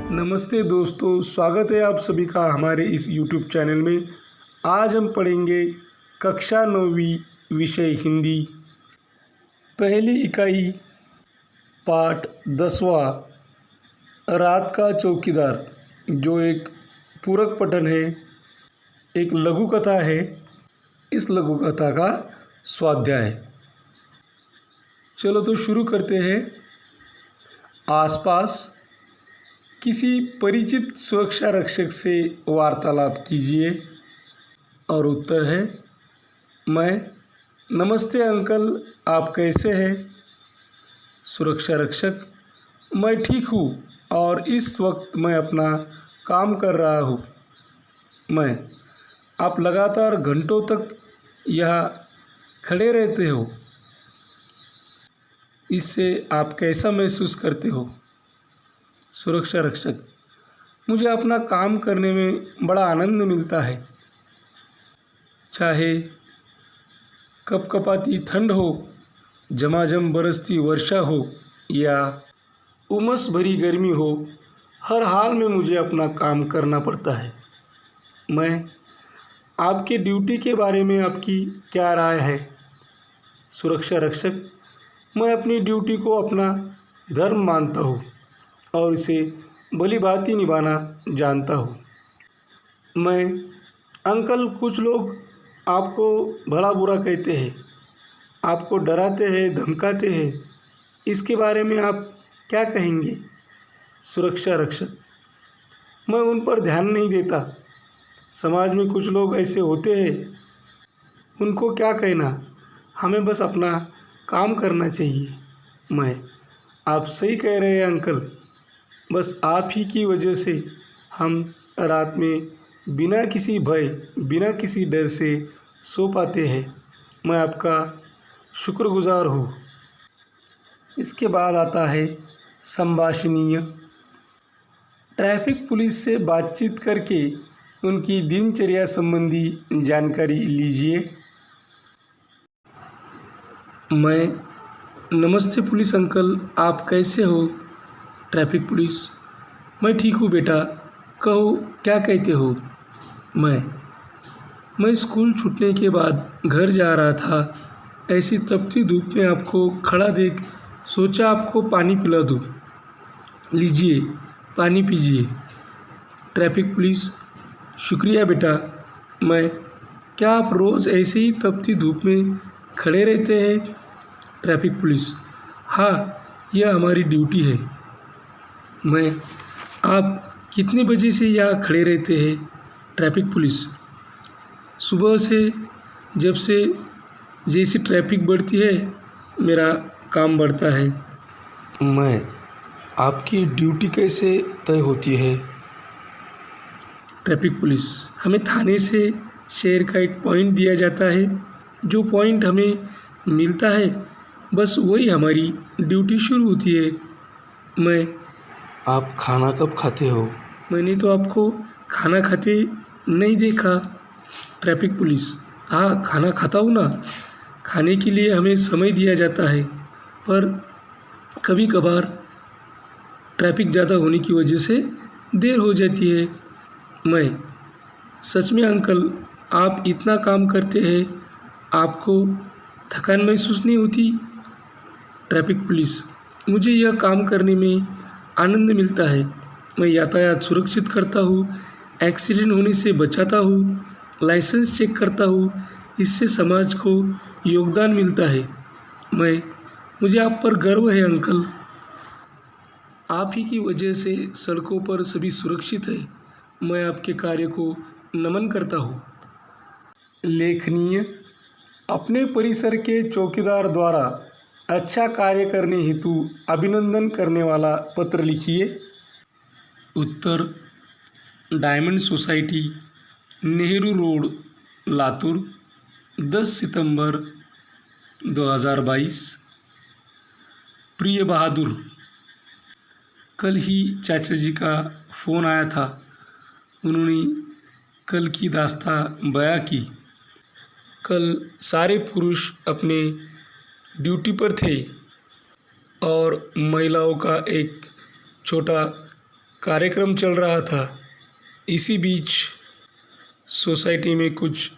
नमस्ते दोस्तों, स्वागत है आप सभी का हमारे इस YouTube चैनल में। आज हम पढ़ेंगे कक्षा 9वीं विषय हिंदी, पहली इकाई, पाठ 10वां, रात का चौकीदार, जो एक पूरक पठन है, एक लघु कथा है। इस लघु कथा का स्वाध्याय। चलो तो शुरू करते हैं। आसपास किसी परिचित सुरक्षा रक्षक से वार्तालाप कीजिए। और उत्तर है, मैं। नमस्ते अंकल, आप कैसे हैं? सुरक्षा रक्षक, मैं ठीक हूँ और इस वक्त मैं अपना काम कर रहा हूँ। मैं। आप लगातार घंटों तक यहाँ खड़े रहते हो, इससे आप कैसा महसूस करते हो? सुरक्षा रक्षक, मुझे अपना काम करने में बड़ा आनंद मिलता है। चाहे कपकपाती ठंड हो, झमाझम बरसती वर्षा हो या उमस भरी गर्मी हो, हर हाल में मुझे अपना काम करना पड़ता है। मैं। आपके ड्यूटी के बारे में आपकी क्या राय है? सुरक्षा रक्षक, मैं अपनी ड्यूटी को अपना धर्म मानता हूँ और इसे भलीभांति निभाना जानता हूँ। मैं। अंकल, कुछ लोग आपको भला बुरा कहते हैं, आपको डराते हैं, धमकाते हैं। इसके बारे में आप क्या कहेंगे? सुरक्षा रक्षक, मैं उन पर ध्यान नहीं देता। समाज में कुछ लोग ऐसे होते हैं, उनको क्या कहना, हमें बस अपना काम करना चाहिए। मैं। आप सही कह रहे हैं अंकल, बस आप ही की वजह से हम रात में बिना किसी भय, बिना किसी डर से सो पाते हैं। मैं आपका शुक्रगुजार हूँ। इसके बाद आता है संभाषणीय। ट्रैफिक पुलिस से बातचीत करके उनकी दिनचर्या संबंधी जानकारी लीजिए। मैं। नमस्ते पुलिस अंकल, आप कैसे हो? ट्रैफिक पुलिस, मैं ठीक हूँ बेटा, कहो क्या कहते हो? मैं स्कूल छूटने के बाद घर जा रहा था। ऐसी तपती धूप में आपको खड़ा देख सोचा आपको पानी पिला दूँ। लीजिए, पानी पीजिए। ट्रैफिक पुलिस, शुक्रिया बेटा। मैं। क्या आप रोज़ ऐसे ही तपती धूप में खड़े रहते हैं? ट्रैफिक पुलिस, हाँ, यह हमारी ड्यूटी है। मैं। आप कितने बजे से यहाँ खड़े रहते हैं? ट्रैफिक पुलिस, सुबह से, जब से जैसी ट्रैफिक बढ़ती है मेरा काम बढ़ता है। मैं। आपकी ड्यूटी कैसे तय होती है? ट्रैफिक पुलिस, हमें थाने से शहर का एक पॉइंट दिया जाता है। जो पॉइंट हमें मिलता है, बस वही हमारी ड्यूटी शुरू होती है। मैं। आप खाना कब खाते हो? मैंने तो आपको खाना खाते नहीं देखा। ट्रैफिक पुलिस, हाँ, खाना खाता हूँ ना। खाने के लिए हमें समय दिया जाता है, पर कभी कभार ट्रैफिक ज़्यादा होने की वजह से देर हो जाती है। मैं। सच में अंकल, आप इतना काम करते हैं, आपको थकान महसूस नहीं होती? ट्रैफिक पुलिस, मुझे यह काम करने में आनंद मिलता है। मैं यातायात सुरक्षित करता हूँ, एक्सीडेंट होने से बचाता हूँ, लाइसेंस चेक करता हूँ। इससे समाज को योगदान मिलता है। मैं। मुझे आप पर गर्व है अंकल। आप ही की वजह से सड़कों पर सभी सुरक्षित है। मैं आपके कार्य को नमन करता हूँ। लेखनीय। अपने परिसर के चौकीदार द्वारा अच्छा कार्य करने हेतु अभिनंदन करने वाला पत्र लिखिए। उत्तर, diamond society, Nehru road, Latur, 10 सितंबर 2022। प्रिय बहादुर, कल ही चाचा जी का फ़ोन आया था। उन्होंने कल की दास्तां बयां की। कल सारे पुरुष अपने ड्यूटी पर थे और महिलाओं का एक छोटा कार्यक्रम चल रहा था। इसी बीच सोसाइटी में कुछ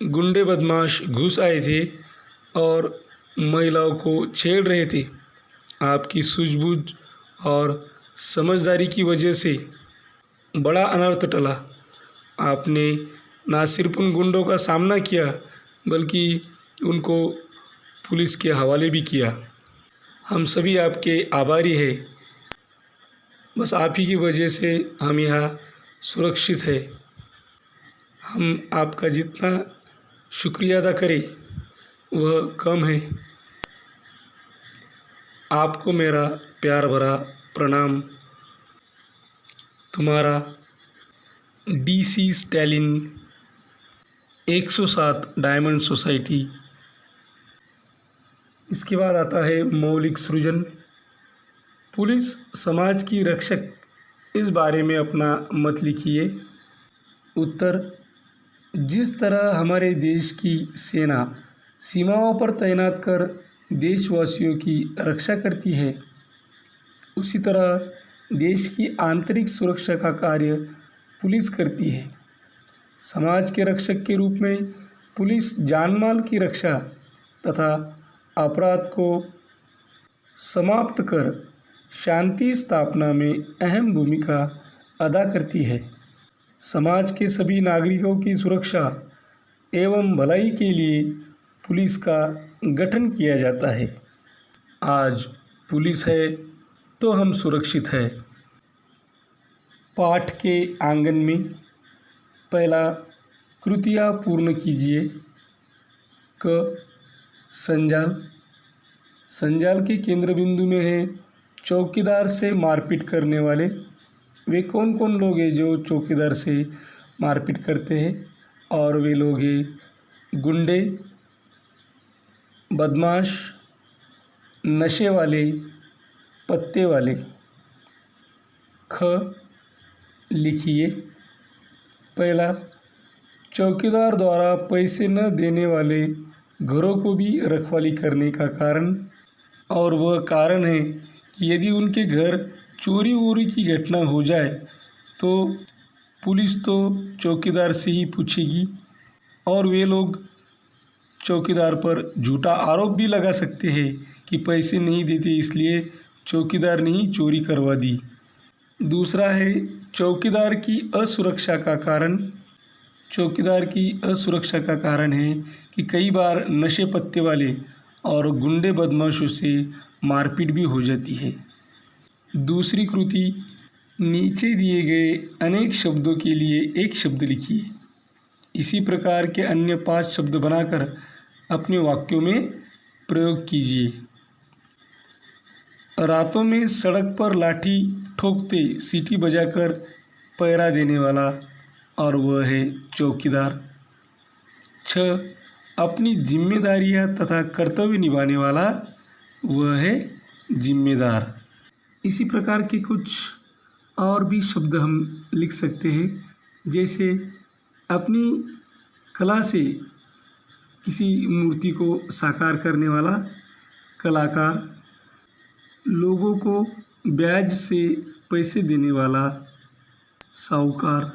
गुंडे बदमाश घुस आए थे और महिलाओं को छेड़ रहे थे। आपकी सूझबूझ और समझदारी की वजह से बड़ा अनर्थ टला। आपने ना सिर्फ उन गुंडों का सामना किया बल्कि उनको पुलिस के हवाले भी किया। हम सभी आपके आभारी हैं। बस आप ही की वजह से हम यहाँ सुरक्षित है। हम आपका जितना शुक्रिया अदा करें वह कम है। आपको मेरा प्यार भरा प्रणाम। तुम्हारा DC स्टैलिन 107 डायमंड सोसाइटी। इसके बाद आता है मौलिक सृजन। पुलिस समाज की रक्षक, इस बारे में अपना मत लिखिए। उत्तर: जिस तरह हमारे देश की सेना सीमाओं पर तैनात कर देशवासियों की रक्षा करती है, उसी तरह देश की आंतरिक सुरक्षा का कार्य पुलिस करती है। समाज के रक्षक के रूप में पुलिस जानमाल की रक्षा तथा अपराध को समाप्त कर शांति स्थापना में अहम भूमिका अदा करती है। समाज के सभी नागरिकों की सुरक्षा एवं भलाई के लिए पुलिस का गठन किया जाता है। आज पुलिस है तो हम सुरक्षित है। पाठ के आंगन में पहला कृतियाँ पूर्ण कीजिए। क. संजाल। संजाल के केंद्र बिंदु में है चौकीदार से मारपीट करने वाले। वे कौन कौन लोग हैं जो चौकीदार से मारपीट करते हैं? और वे लोग हैं गुंडे, बदमाश, नशे वाले, पत्ते वाले। ख. लिखिए। पहला, चौकीदार द्वारा पैसे न देने वाले घरों को भी रखवाली करने का कारण, और वह कारण है कि यदि उनके घर चोरी वोरी की घटना हो जाए तो पुलिस तो चौकीदार से ही पूछेगी और वे लोग चौकीदार पर झूठा आरोप भी लगा सकते हैं कि पैसे नहीं देते इसलिए चौकीदार ने ही चोरी करवा दी। दूसरा है चौकीदार की असुरक्षा का कारण। चौकीदार की असुरक्षा का कारण है कि कई बार नशे पत्ते वाले और गुंडे बदमाशों से मारपीट भी हो जाती है। दूसरी कृति, नीचे दिए गए अनेक शब्दों के लिए एक शब्द लिखिए। इसी प्रकार के अन्य 5 शब्द बनाकर अपने वाक्यों में प्रयोग कीजिए। रातों में सड़क पर लाठी ठोकते सीटी बजाकर पहरा देने वाला, और वह है चौकीदार। 6. अपनी जिम्मेदारियां तथा कर्तव्य निभाने वाला, वह है जिम्मेदार। इसी प्रकार के कुछ और भी शब्द हम लिख सकते हैं, जैसे अपनी कला से किसी मूर्ति को साकार करने वाला कलाकार, लोगों को ब्याज से पैसे देने वाला साहूकार,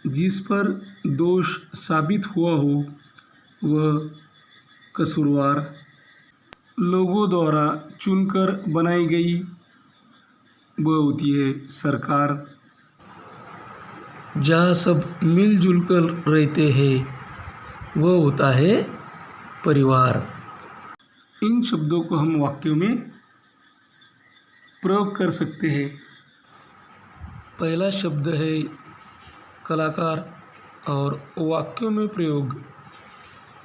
जिस पर दोष साबित हुआ हो वह कसूरवार, लोगों द्वारा चुनकर बनाई गई वह होती है सरकार, जहाँ सब मिलजुल कर रहते हैं वह होता है परिवार। इन शब्दों को हम वाक्यों में प्रयोग कर सकते हैं। पहला शब्द है कलाकार और वाक्यों में प्रयोग।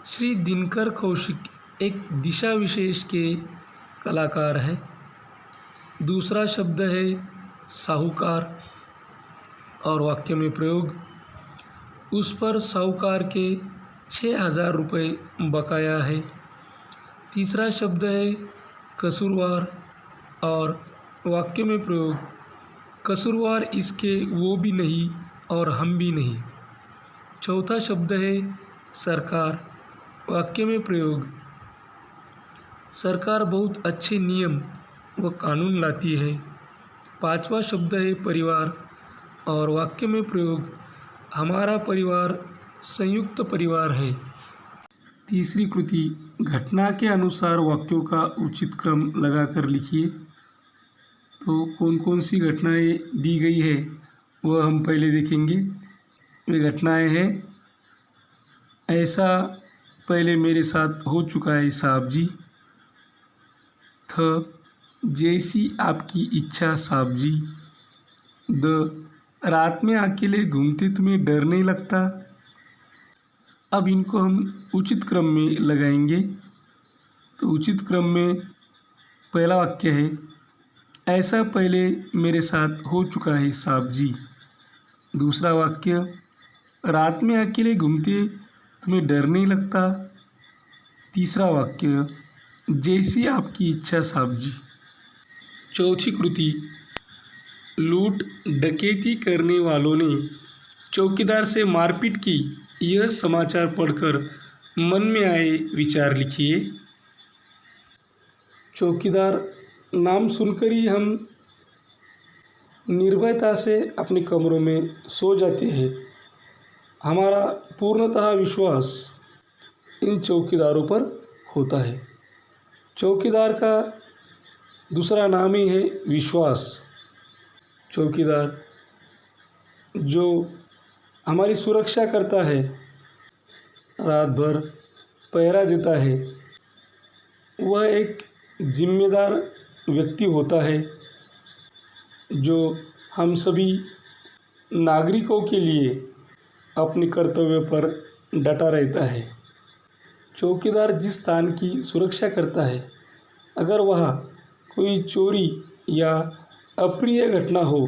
श्री दिनकर कौशिक एक दिशा विशेष के कलाकार है। दूसरा शब्द है साहूकार और वाक्य में प्रयोग। उस पर साहूकार के 6,000 रुपये बकाया है। तीसरा शब्द है कसूरवार और वाक्य में प्रयोग। कसूरवार इसके वो भी नहीं और हम भी नहीं। चौथा शब्द है सरकार, वाक्य में प्रयोग। सरकार बहुत अच्छे नियम व कानून लाती है। पांचवा शब्द है परिवार और वाक्य में प्रयोग हमारा परिवार संयुक्त परिवार है। तीसरी कृति घटना के अनुसार वाक्यों का उचित क्रम लगाकर लिखिए। तो कौन कौन सी घटनाएं दी गई है वह हम पहले देखेंगे। वे घटनाएं हैं, ऐसा पहले मेरे साथ हो चुका है साहब जी। थ जैसी आपकी इच्छा साहब जी। द रात में अकेले घूमते तुम्हें डर नहीं लगता। अब इनको हम उचित क्रम में लगाएंगे। तो उचित क्रम में पहला वाक्य है, ऐसा पहले मेरे साथ हो चुका है साहब जी। दूसरा वाक्य, रात में अकेले घूमते तुम्हें डर नहीं लगता। तीसरा वाक्य, जैसी आपकी इच्छा साहब जी। चौथी कृति, लूट डकैती करने वालों ने चौकीदार से मारपीट की, यह समाचार पढ़कर मन में आए विचार लिखिए। चौकीदार नाम सुनकर ही हम निर्भयता से अपने कमरों में सो जाते हैं। हमारा पूर्णतः विश्वास इन चौकीदारों पर होता है। चौकीदार का दूसरा नाम ही है विश्वास। चौकीदार जो हमारी सुरक्षा करता है, रात भर पहरा देता है, वह एक जिम्मेदार व्यक्ति होता है जो हम सभी नागरिकों के लिए अपने कर्तव्य पर डटा रहता है। चौकीदार जिस स्थान की सुरक्षा करता है, अगर वह कोई चोरी या अप्रिय घटना हो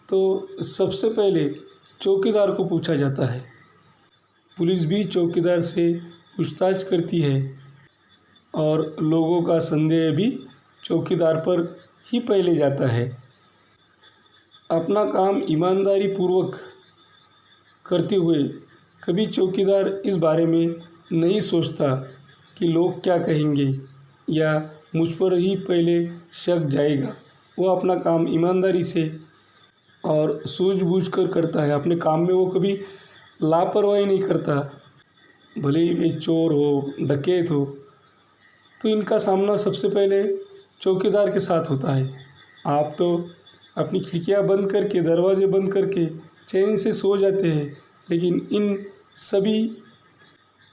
तो सबसे पहले चौकीदार को पूछा जाता है। पुलिस भी चौकीदार से पूछताछ करती है और लोगों का संदेह भी चौकीदार पर ही पहले जाता है। अपना काम ईमानदारी पूर्वक करते हुए कभी चौकीदार इस बारे में नहीं सोचता कि लोग क्या कहेंगे या मुझ पर ही पहले शक जाएगा। वो अपना काम ईमानदारी से और सूझबूझ कर करता है। अपने काम में वो कभी लापरवाही नहीं करता, भले ही वे चोर हो, डकैत हो। तो इनका सामना सबसे पहले चौकीदार के साथ होता है। आप तो अपनी खिड़कियां बंद करके, दरवाजे बंद करके चैन से सो जाते हैं, लेकिन इन सभी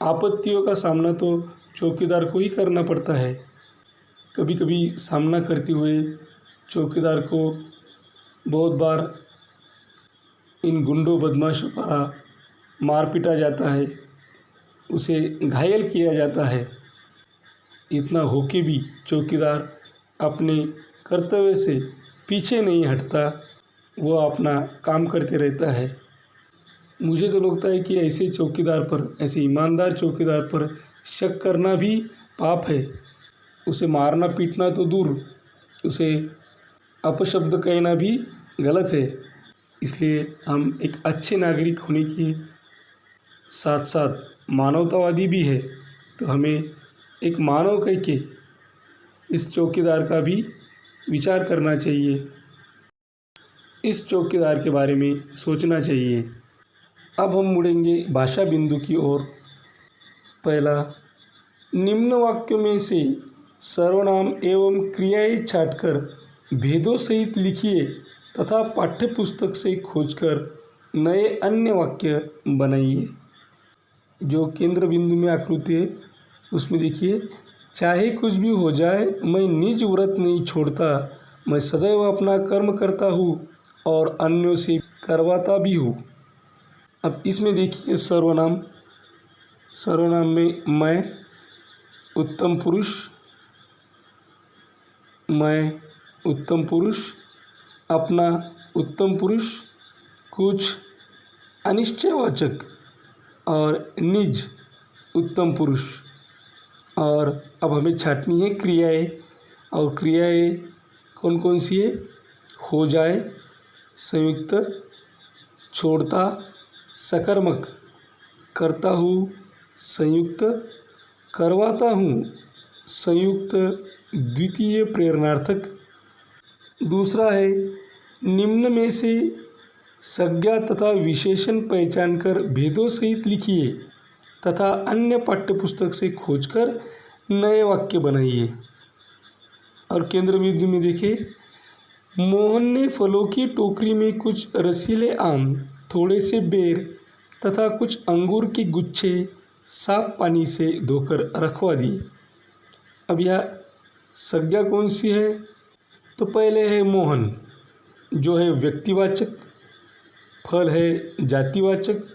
आपत्तियों का सामना तो चौकीदार को ही करना पड़ता है। कभी कभी सामना करते हुए चौकीदार को बहुत बार इन गुंडों बदमाशों द्वारा मार पीटा जाता है, उसे घायल किया जाता है। इतना होके भी चौकीदार अपने कर्तव्य से पीछे नहीं हटता, वो अपना काम करते रहता है। मुझे तो लगता है कि ऐसे चौकीदार पर, ऐसे ईमानदार चौकीदार पर शक करना भी पाप है। उसे मारना पीटना तो दूर, उसे अपशब्द कहना भी गलत है। इसलिए हम एक अच्छे नागरिक होने के साथ साथ मानवतावादी भी है, तो हमें एक मानव कह के इस चौकीदार का भी विचार करना चाहिए, इस चौकीदार के बारे में सोचना चाहिए। अब हम मुड़ेंगे भाषा बिंदु की ओर। पहला, निम्न वाक्यों में से सर्वनाम एवं क्रियाएं छांटकर भेदों सहित लिखिए तथा पाठ्यपुस्तक से खोजकर नए अन्य वाक्य बनाइए। जो केंद्र बिंदु में आकृति है उसमें देखिए, चाहे कुछ भी हो जाए मैं निज व्रत नहीं छोड़ता, मैं सदैव अपना कर्म करता हूँ और अन्यों से करवाता भी हूँ। अब इसमें देखिए सर्वनाम, सर्वनाम में मैं, उत्तम पुरुष, मैं उत्तम पुरुष, अपना उत्तम पुरुष, कुछ अनिश्चयवाचक और निज उत्तम पुरुष। और अब हमें छांटनी है क्रियाएं, और क्रियाएं कौन कौन सी है? हो जाए, संयुक्त, छोड़ता, सकर्मक, करता हूँ, संयुक्त, करवाता हूँ, संयुक्त, द्वितीय प्रेरणार्थक। दूसरा है निम्न में से संज्ञा तथा विशेषण पहचान कर भेदों सहित लिखिए तथा अन्य पाठ्यपुस्तक से खोजकर नए वाक्य बनाइए। और केंद्र बिंदु में देखिए, मोहन ने फलों की टोकरी में कुछ रसीले आम, थोड़े से बेर तथा कुछ अंगूर के गुच्छे साफ पानी से धोकर रखवा दिए। अब यह संज्ञा कौन सी है? तो पहले है मोहन, जो है व्यक्तिवाचक, फल है जातिवाचक,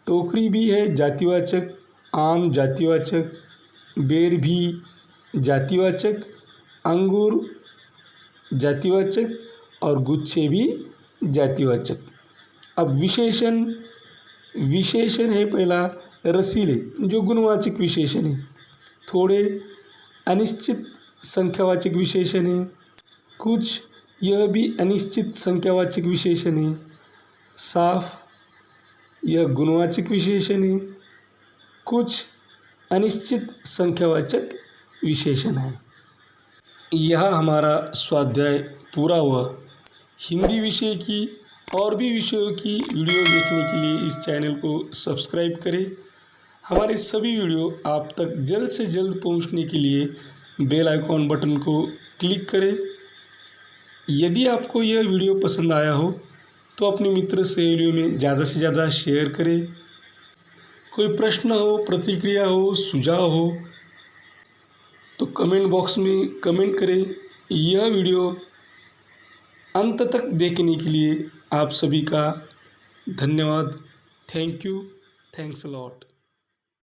टोकरी भी है जातिवाचक, आम जातिवाचक, बेर भी जातिवाचक, अंगूर जातिवाचक और गुच्छे भी जातिवाचक। अब विशेषण है पहला रसीले, जो गुणवाचक विशेषण है। थोड़े अनिश्चित संख्यावाचक विशेषण है। कुछ, यह भी अनिश्चित संख्यावाचक विशेषण है। साफ, यह गुणवाचक विशेषण है। कुछ अनिश्चित संख्यावाचक विशेषण है। यह हमारा स्वाध्याय पूरा हुआ। हिंदी विषय की और भी विषयों की वीडियो देखने के लिए इस चैनल को सब्सक्राइब करें। हमारे सभी वीडियो आप तक जल्द से जल्द पहुंचने के लिए बेल आइकॉन बटन को क्लिक करें। यदि आपको यह वीडियो पसंद आया हो तो अपने मित्र सहेलियों में ज़्यादा से ज़्यादा शेयर करें। कोई प्रश्न हो, प्रतिक्रिया हो, सुझाव हो तो कमेंट बॉक्स में कमेंट करें। यह वीडियो अंत तक देखने के लिए आप सभी का धन्यवाद। Thank you, thanks a lot.